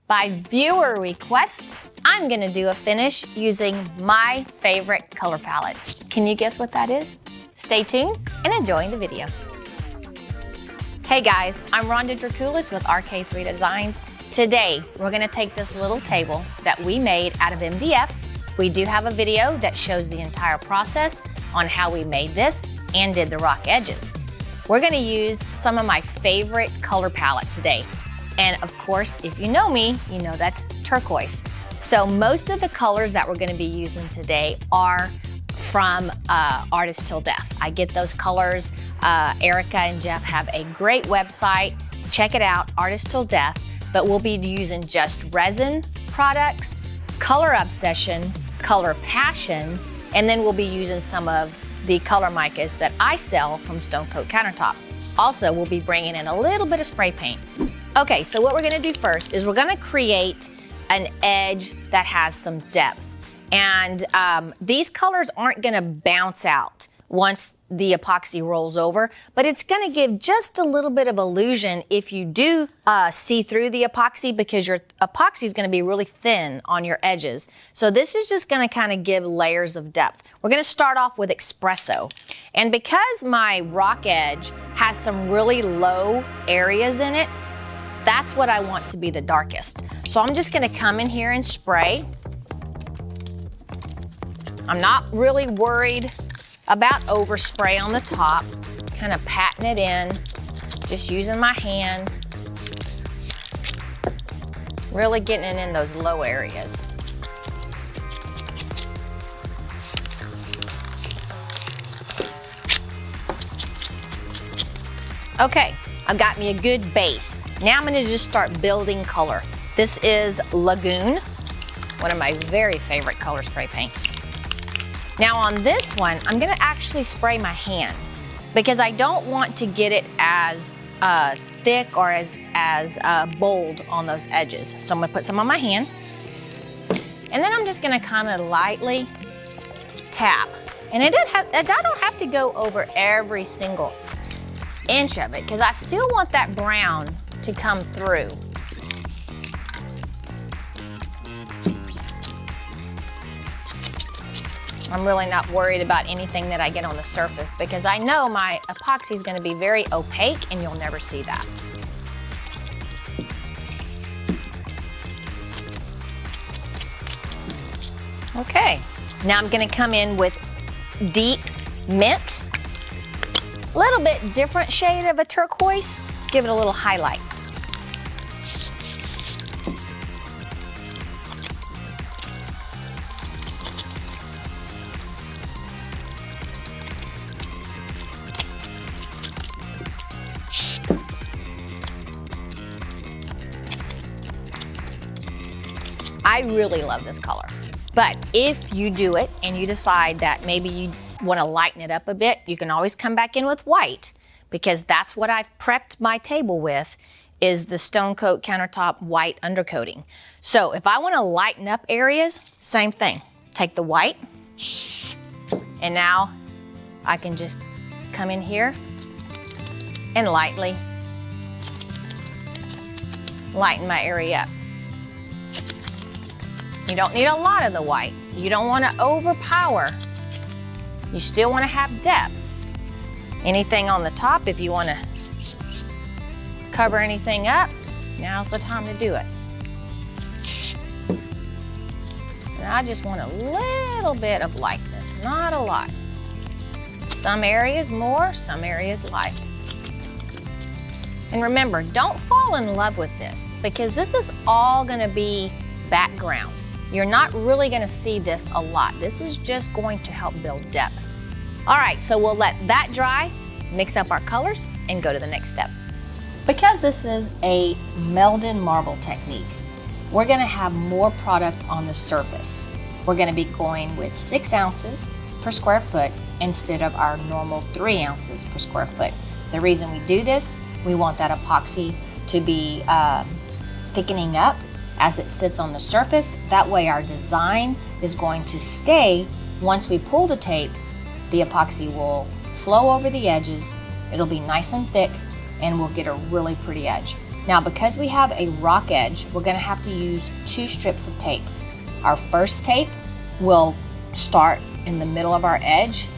By viewer request, I'm gonna do a finish using my favorite color palette. Can you guess what that is? Stay tuned and enjoy the video. Hey guys, I'm Rhonda Dracoulis with RK3 Designs. Today, we're gonna take this little table that we made out of MDF. We do have a video that shows the entire process on how we made this and did the rock edges. We're gonna use some of my favorite color palette today. And of course, if you know me, you know that's turquoise. So most of the colors that we're gonna be using today are from Artist Till Death. I get those colors. Erica and Jeff have a great website. Check it out, Artist Till Death. But we'll be using just resin products, Color Obsession, Color Passion, and then we'll be using some of the color micas that I sell from Stone Coat Countertop. Also, we'll be bringing in a little bit of spray paint. Okay, so what we're gonna do first is we're gonna create an edge that has some depth. And these colors aren't gonna bounce out once the epoxy rolls over, but it's gonna give just a little bit of illusion if you do see through the epoxy, because your epoxy is gonna be really thin on your edges. So this is just gonna kind of give layers of depth. We're gonna start off with Espresso. And because my rock edge has some really low areas in it, that's what I want to be the darkest. So I'm just gonna come in here and spray. I'm not really worried about overspray on the top, kind of patting it in, just using my hands, really getting it in those low areas. Okay, I've got me a good base. Now I'm gonna just start building color. This is Lagoon, one of my very favorite color spray paints. Now on this one, I'm gonna actually spray my hand because I don't want to get it as thick or as bold on those edges. So I'm gonna put some on my hand. And then I'm just gonna kind of lightly tap. And I don't have to go over every single inch of it because I still want that brown to come through. I'm really not worried about anything that I get on the surface because I know my epoxy is going to be very opaque and you'll never see that. Okay, now I'm going to come in with deep mint. A little bit different shade of a turquoise. Give it a little highlight. I really love this color, but if you do it and you decide that maybe you want to lighten it up a bit, you can always come back in with white, because that's what I've prepped my table with, is the Stone Coat Countertop white undercoating. So if I want to lighten up areas, same thing. Take the white, and now I can just come in here and lightly lighten my area up. You don't need a lot of the white. You don't want to overpower. You still want to have depth. Anything on the top, if you want to cover anything up, now's the time to do it. And I just want a little bit of lightness, not a lot. Some areas more, some areas light. And remember, don't fall in love with this because this is all going to be background. You're not really gonna see this a lot. This is just going to help build depth. All right, so we'll let that dry, mix up our colors, and go to the next step. Because this is a melded marble technique, we're gonna have more product on the surface. We're gonna be going with 6 ounces per square foot instead of our normal 3 ounces per square foot. The reason we do this, we want that epoxy to be thickening up as it sits on the surface. That way our design is going to stay. Once we pull the tape, the epoxy will flow over the edges, it'll be nice and thick, and we'll get a really pretty edge. Now, because we have a rock edge, we're gonna have to use 2 strips of tape. Our first tape will start in the middle of our edge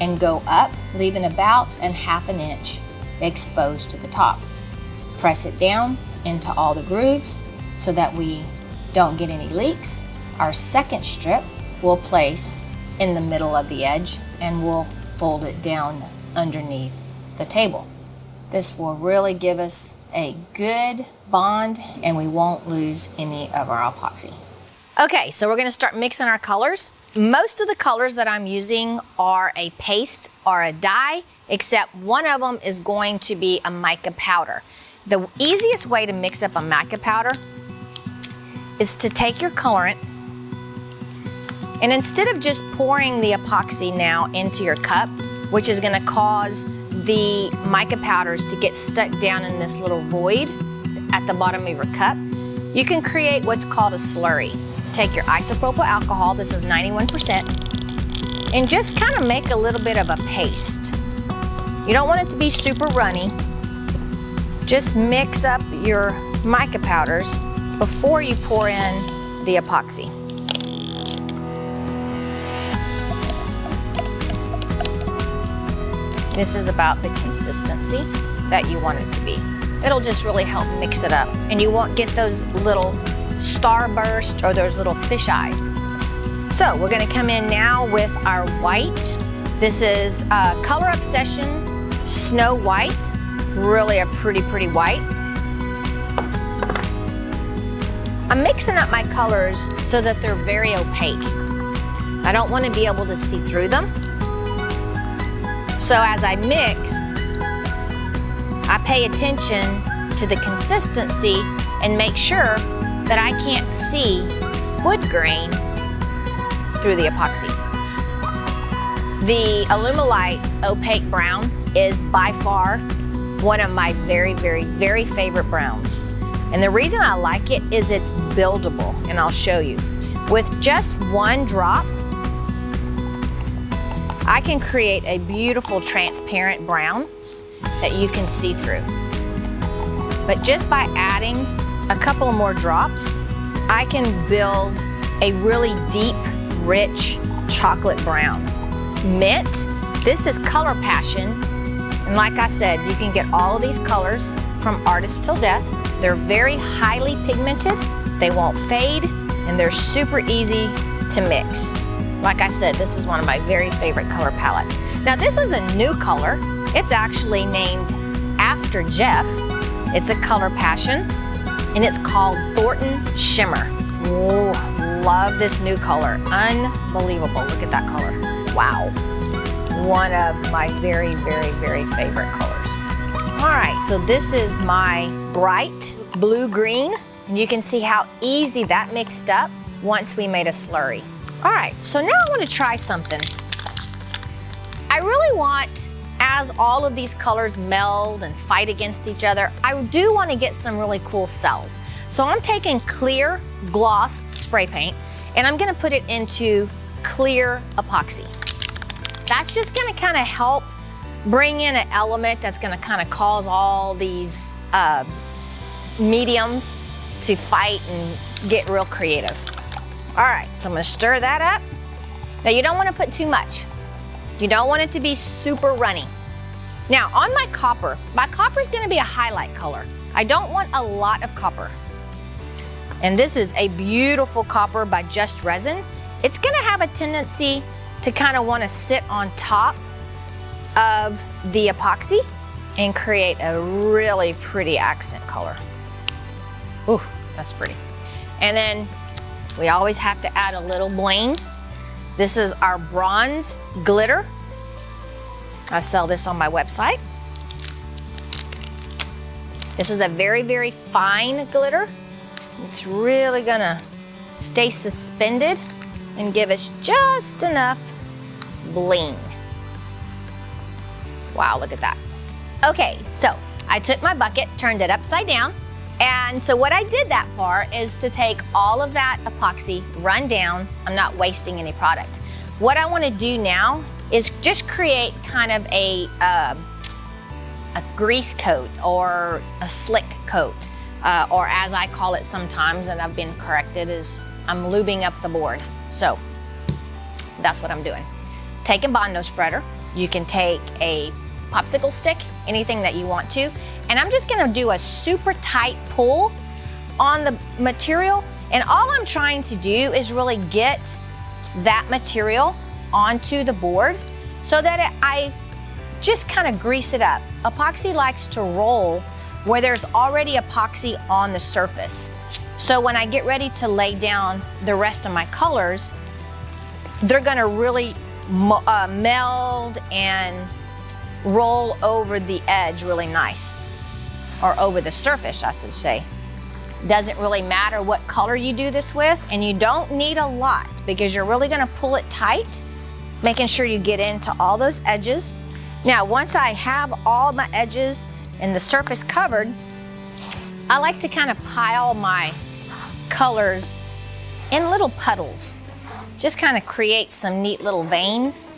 and go up, leaving about 1/2 inch exposed to the top. Press it down into all the grooves so that we don't get any leaks. Our second strip we'll place in the middle of the edge and we'll fold it down underneath the table. This will really give us a good bond and we won't lose any of our epoxy. Okay, so we're gonna start mixing our colors. Most of the colors that I'm using are a paste or a dye, except one of them is going to be a mica powder. The easiest way to mix up a mica powder is to take your colorant and instead of just pouring the epoxy now into your cup, which is gonna cause the mica powders to get stuck down in this little void at the bottom of your cup, you can create what's called a slurry. Take your isopropyl alcohol, this is 91%, and just kind of make a little bit of a paste. You don't want it to be super runny. Just mix up your mica powders before you pour in the epoxy. This is about the consistency that you want it to be. It'll just really help mix it up and you won't get those little starburst or those little fish eyes. So we're gonna come in now with our white. This is Color Obsession Snow White. Really a pretty white. I'm mixing up my colors so that they're very opaque. I don't want to be able to see through them. So as I mix, I pay attention to the consistency and make sure that I can't see wood grain through the epoxy. The Alumalite Opaque Brown is by far one of my very favorite browns. And the reason I like it is it's buildable, and I'll show you. With just 1 drop, I can create a beautiful transparent brown that you can see through. But just by adding a couple more drops, I can build a really deep, rich chocolate brown. Mint, this is Color Passion. And like I said, you can get all of these colors from Artist Till Death. They're very highly pigmented, they won't fade, and they're super easy to mix. Like I said, this is one of my very favorite color palettes. Now this is a new color. It's actually named after Jeff. It's a Color Passion, and it's called Thornton Shimmer. Ooh, love this new color. Unbelievable, look at that color. Wow. One of my very favorite colors. All right, so this is my bright blue-green, and you can see how easy that mixed up once we made a slurry. All right, so now I want to try something. I really want, as all of these colors meld and fight against each other, I do want to get some really cool cells. So I'm taking clear gloss spray paint, and I'm going to put it into clear epoxy. That's just going to kind of help bring in an element that's going to kind of cause all these mediums to fight and get real creative. All right, so I'm going to stir that up. Now you don't want to put too much. You don't want it to be super runny. Now on my copper is going to be a highlight color. I don't want a lot of copper. And this is a beautiful copper by Just Resin. It's going to have a tendency to kind of want to sit on top of the epoxy and create a really pretty accent color. Ooh, that's pretty. And then we always have to add a little bling. This is our bronze glitter. I sell this on my website. This is a very fine glitter. It's really gonna stay suspended and give us just enough bling. Wow, look at that. Okay, so I took my bucket, turned it upside down, and so what I did that for is to take all of that epoxy, run down. I'm not wasting any product. What I want to do now is just create kind of a a grease coat or a slick coat, or as I call it sometimes, and I've been corrected, is I'm lubing up the board. So that's what I'm doing. Take a Bondo spreader. You can take a popsicle stick, anything that you want to, and I'm just gonna do a super tight pull on the material, and all I'm trying to do is really get that material onto the board so that I just kind of grease it up. Epoxy likes to roll where there's already epoxy on the surface. So when I get ready to lay down the rest of my colors, they're gonna really meld and roll over the edge really nice, or over the surface, I should say. Doesn't really matter what color you do this with, and you don't need a lot because you're really gonna pull it tight, making sure you get into all those edges. Now, once I have all my edges and the surface covered, I like to kind of pile my colors in little puddles. Just kind of create some neat little veins.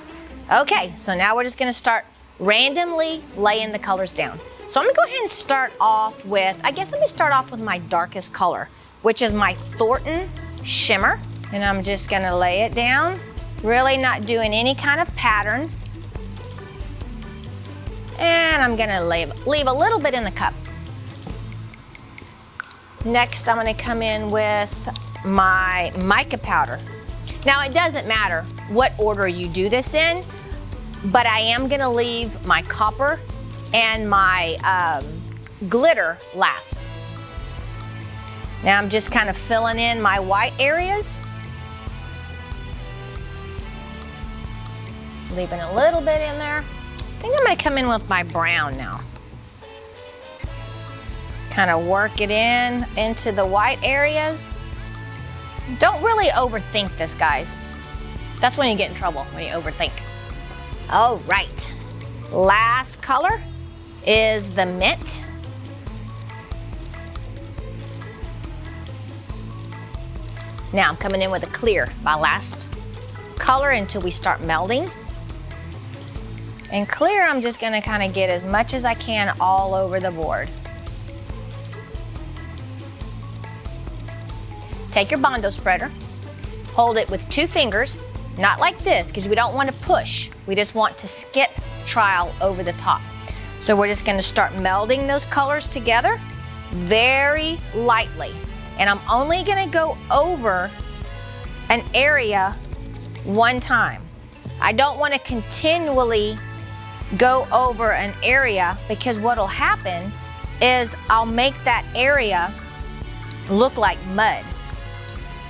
Okay, so now we're just gonna start randomly laying the colors down. So I'm gonna go ahead and start off with, I guess let me start off with my darkest color, which is my Thornton Shimmer. And I'm just gonna lay it down, really not doing any kind of pattern. And I'm gonna leave a little bit in the cup. Next, I'm gonna come in with my mica powder. Now, it doesn't matter what order you do this in, but I am gonna leave my copper and my glitter last. Now I'm just kind of filling in my white areas. Leaving a little bit in there. I think I'm gonna come in with my brown now. Kind of work it into the white areas. Don't really overthink this, guys. That's when you get in trouble, when you overthink. All right, last color is the mint. Now I'm coming in with a clear, my last color until we start melding. And clear, I'm just gonna kind of get as much as I can all over the board. Take your Bondo spreader, hold it with 2 fingers, not like this, because we don't want to push. We just want to skip trowel over the top. So we're just gonna start melding those colors together very lightly. And I'm only gonna go over an area one time. I don't wanna continually go over an area, because what'll happen is I'll make that area look like mud.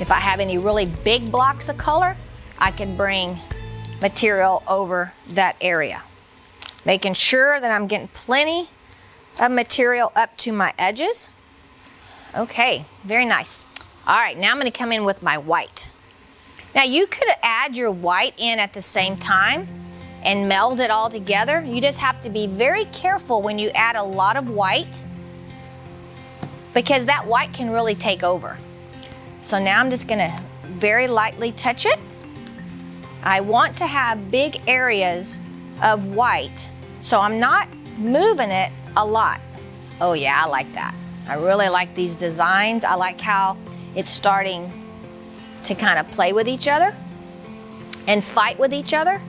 If I have any really big blocks of color, I can bring material over that area. Making sure that I'm getting plenty of material up to my edges. Okay, very nice. All right, now I'm gonna come in with my white. Now you could add your white in at the same time and meld it all together. You just have to be very careful when you add a lot of white, because that white can really take over. So now I'm just gonna very lightly touch it. I want to have big areas of white, so I'm not moving it a lot. Oh yeah, I like that. I really like these designs. I like how it's starting to kind of play with each other and fight with each other.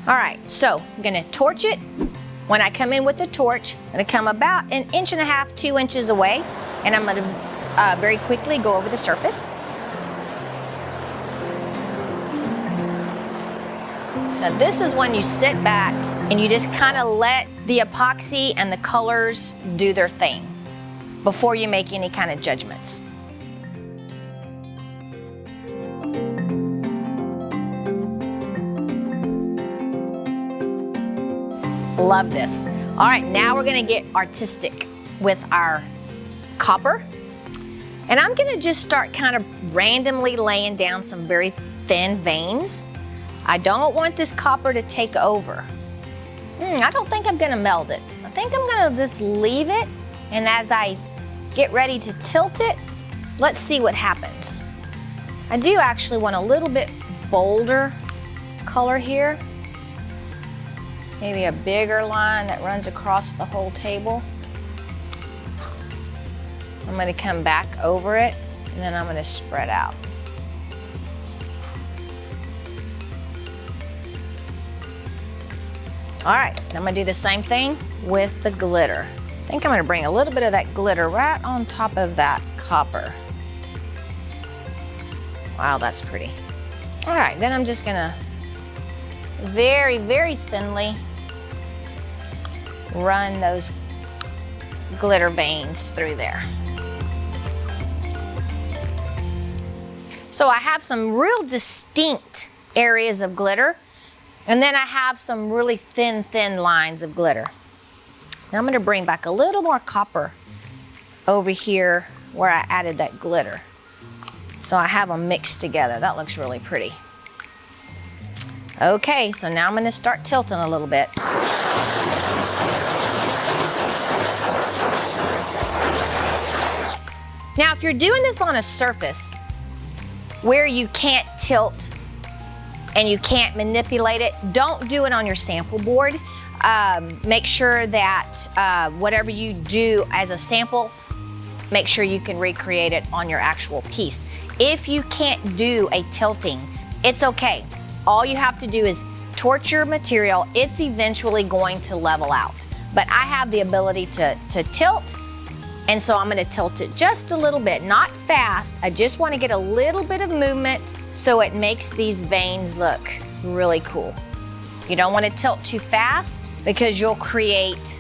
All right, so I'm gonna torch it. When I come in with the torch, I'm gonna come about 1.5 inches, 2 inches away, and I'm gonna very quickly go over the surface. Now this is when you sit back and you just kind of let the epoxy and the colors do their thing before you make any kind of judgments. Love this. All right, now we're gonna get artistic with our copper. And I'm gonna just start kind of randomly laying down some very thin veins. I don't want this copper to take over. I don't think I'm gonna meld it. I think I'm gonna just leave it, and as I get ready to tilt it, let's see what happens. I do actually want a little bit bolder color here. maybe a bigger line that runs across the whole table. I'm going to come back over it, and then I'm going to spread out. All right, I'm going to do the same thing with the glitter. I think I'm going to bring a little bit of that glitter right on top of that copper. Wow, that's pretty. All right, then I'm just going to very, very thinly run those glitter veins through there. So I have some real distinct areas of glitter, and then I have some really thin lines of glitter. Now I'm going to bring back a little more copper over here where I added that glitter. So I have them mixed together. That looks really pretty. Okay, so now I'm going to start tilting a little bit. Now, if you're doing this on a surface where you can't tilt and you can't manipulate it, don't do it on your sample board. Make sure that whatever you do as a sample, make sure you can recreate it on your actual piece. If you can't do a tilting, it's okay. All you have to do is torch your material. It's eventually going to level out. But I have the ability to tilt, and so I'm gonna tilt it just a little bit, not fast. I just wanna get a little bit of movement so it makes these veins look really cool. You don't wanna tilt too fast because you'll create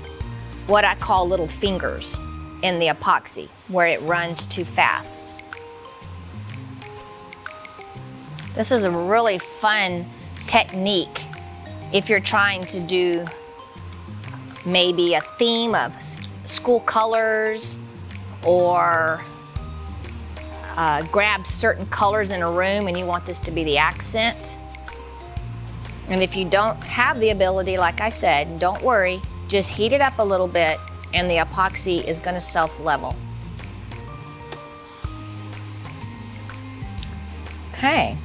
what I call little fingers in the epoxy where it runs too fast. This is a really fun technique if you're trying to do maybe a theme of school colors or grab certain colors in a room and you want this to be the accent. And if you don't have the ability, like I said, don't worry, just heat it up a little bit and the epoxy is going to self-level. Okay.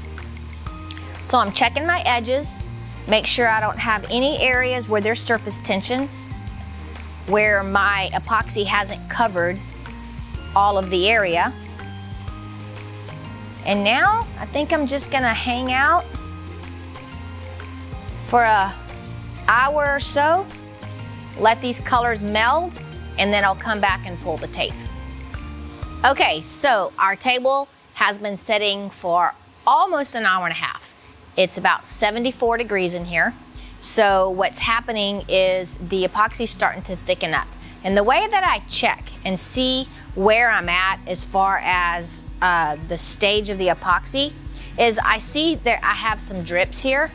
So I'm checking my edges, make sure I don't have any areas where there's surface tension, where my epoxy hasn't covered all of the area. And now I think I'm just gonna hang out for an hour or so, let these colors meld, and then I'll come back and pull the tape. Okay, so our table has been sitting for almost an hour and a half. It's about 74 degrees in here. So what's happening is the epoxy's starting to thicken up. And the way that I check and see where I'm at as far as the stage of the epoxy is I see that I have some drips here.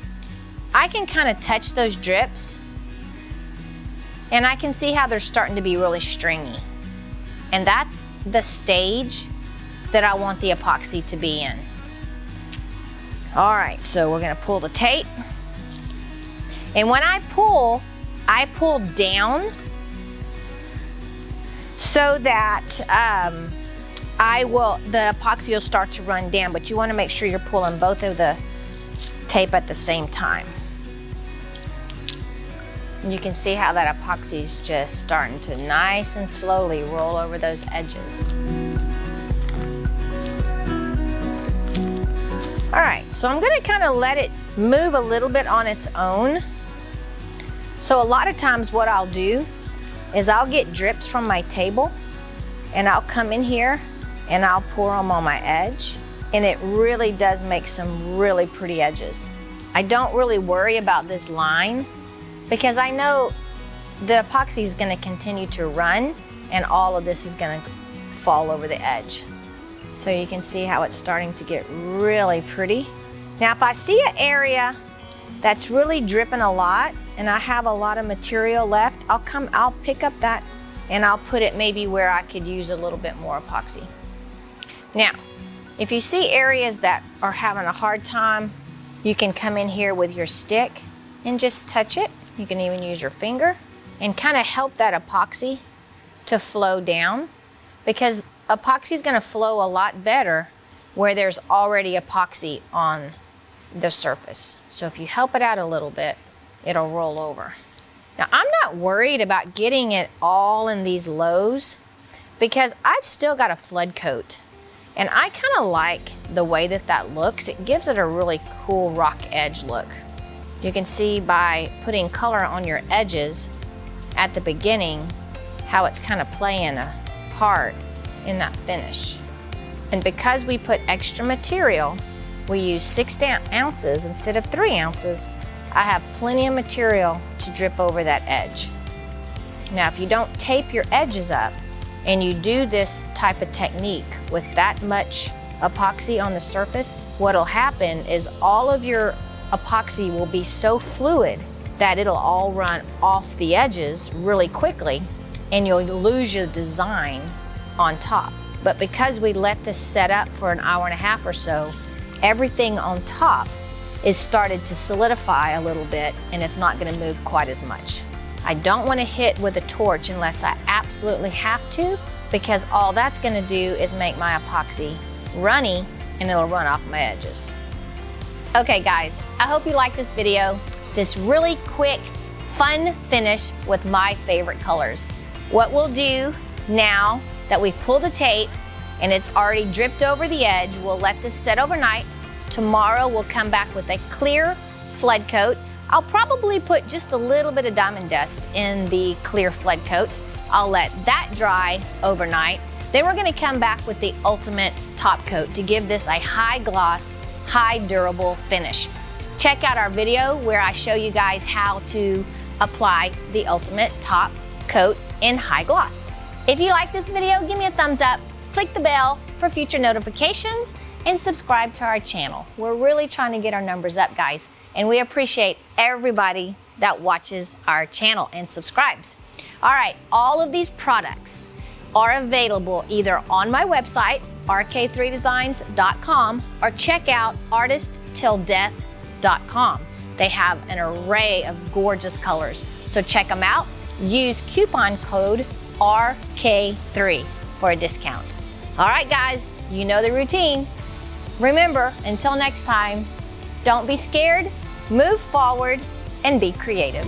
I can kind of touch those drips and I can see how they're starting to be really stringy. And that's the stage that I want the epoxy to be in. All right, so we're gonna pull the tape. And when I pull down so that the epoxy will start to run down, but you wanna make sure you're pulling both of the tape at the same time. And you can see how that epoxy is just starting to nice and slowly roll over those edges. All right, so I'm gonna kind of let it move a little bit on its own. So a lot of times what I'll do is I'll get drips from my table and I'll come in here and I'll pour them on my edge, and it really does make some really pretty edges. I don't really worry about this line because I know the epoxy is gonna continue to run and all of this is gonna fall over the edge. So you can see how it's starting to get really pretty. Now if I see an area that's really dripping a lot and I have a lot of material left, I'll pick up that and I'll put it maybe where I could use a little bit more epoxy. Now, if you see areas that are having a hard time, you can come in here with your stick and just touch it. You can even use your finger and kind of help that epoxy to flow down, because epoxy is going to flow a lot better where there's already epoxy on the surface. So if you help it out a little bit, it'll roll over. Now, I'm not worried about getting it all in these lows because I've still got a flood coat. And I kind of like the way that that looks. It gives it a really cool rock edge look. You can see by putting color on your edges at the beginning how it's kind of playing a part in that finish. And because we put extra material, we use 6 ounces instead of 3 ounces, I have plenty of material to drip over that edge. Now, if you don't tape your edges up and you do this type of technique with that much epoxy on the surface, what'll happen is all of your epoxy will be so fluid that it'll all run off the edges really quickly and you'll lose your design on top. But because we let this set up for an hour and a half or so, everything on top is started to solidify a little bit and it's not gonna move quite as much. I don't wanna hit with a torch unless I absolutely have to, because all that's gonna do is make my epoxy runny and it'll run off my edges. Okay guys, I hope you like this video. This really quick, fun finish with my favorite colors. What we'll do now that we've pulled the tape and it's already dripped over the edge, we'll let this set overnight. Tomorrow we'll come back with a clear flood coat. I'll probably put just a little bit of diamond dust in the clear flood coat. I'll let that dry overnight. Then we're gonna come back with the ultimate top coat to give this a high gloss, high durable finish. Check out our video where I show you guys how to apply the ultimate top coat in high gloss. If you like this video, give me a thumbs up, click the bell for future notifications, and subscribe to our channel. We're really trying to get our numbers up, guys, and we appreciate everybody that watches our channel and subscribes. All right, all of these products are available either on my website, RK3designs.com, or check out artisttilldeath.com. They have an array of gorgeous colors, so check them out. Use coupon code RK3 for a discount. All right, guys, you know the routine. Remember, until next time, don't be scared, move forward, and be creative.